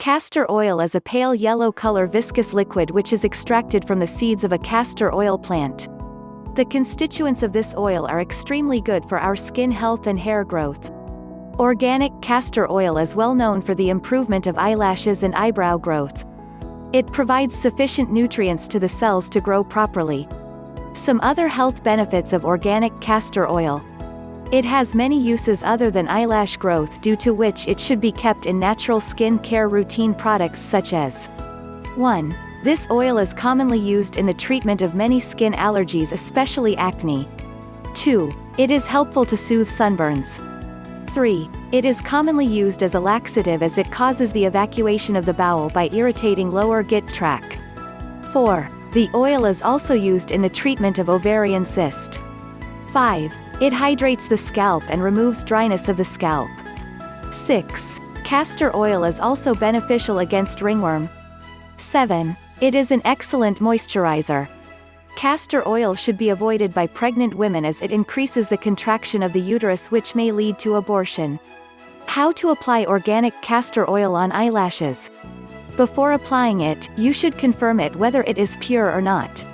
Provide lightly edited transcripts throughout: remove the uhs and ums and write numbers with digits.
Castor oil is a pale yellow color viscous liquid which is extracted from the seeds of a castor oil plant. The constituents of this oil are extremely good for our skin health and hair growth. Organic castor oil is well known for the improvement of eyelashes and eyebrow growth. It provides sufficient nutrients to the cells to grow properly. Some other health benefits of organic castor oil. It has many uses other than eyelash growth, due to which it should be kept in natural skin care routine products such as 1. This oil is commonly used in the treatment of many skin allergies, especially acne. 2. It is helpful to soothe sunburns. 3. It is commonly used as a laxative as it causes the evacuation of the bowel by irritating lower GIT tract. 4. The oil is also used in the treatment of ovarian cyst. 5. It hydrates the scalp and removes dryness of the scalp. 6. Castor oil is also beneficial against ringworm. 7. It is an excellent moisturizer. Castor oil should be avoided by pregnant women as it increases the contraction of the uterus, which may lead to abortion. How to apply organic castor oil on eyelashes? Before applying it, you should confirm it whether it is pure or not.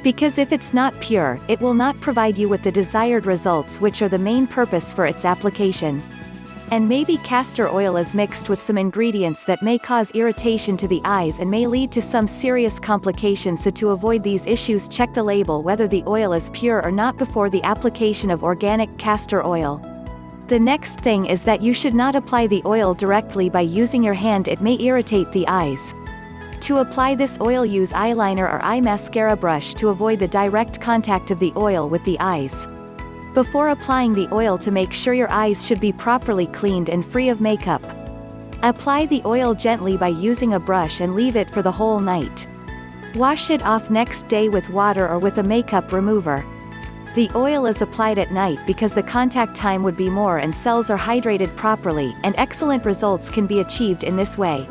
Because if it's not pure, it will not provide you with the desired results, which are the main purpose for its application. And maybe castor oil is mixed with some ingredients that may cause irritation to the eyes and may lead to some serious complications, so to avoid these issues, check the label whether the oil is pure or not before the application of organic castor oil. The next thing is that you should not apply the oil directly by using your hand, it may irritate the eyes. To apply this oil, use eyeliner or eye mascara brush to avoid the direct contact of the oil with the eyes. Before applying the oil, to make sure your eyes should be properly cleaned and free of makeup. Apply the oil gently by using a brush and leave it for the whole night. Wash it off next day with water or with a makeup remover. The oil is applied at night because the contact time would be more and cells are hydrated properly, and excellent results can be achieved in this way.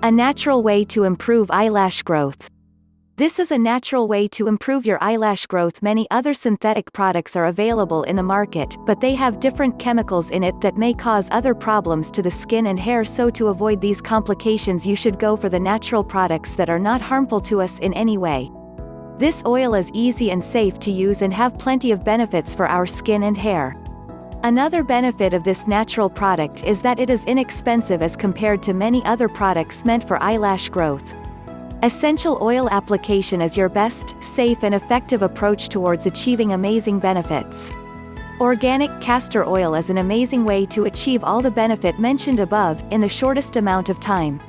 A natural way to improve eyelash growth. This is a natural way to improve your eyelash growth. Many other synthetic products are available in the market, but they have different chemicals in it that may cause other problems to the skin and hair, so to avoid these complications you should go for the natural products that are not harmful to us in any way. This oil is easy and safe to use and have plenty of benefits for our skin and hair. Another benefit of this natural product is that it is inexpensive as compared to many other products meant for eyelash growth. Essential oil application is your best, safe and effective approach towards achieving amazing benefits. Organic castor oil is an amazing way to achieve all the benefit mentioned above, in the shortest amount of time.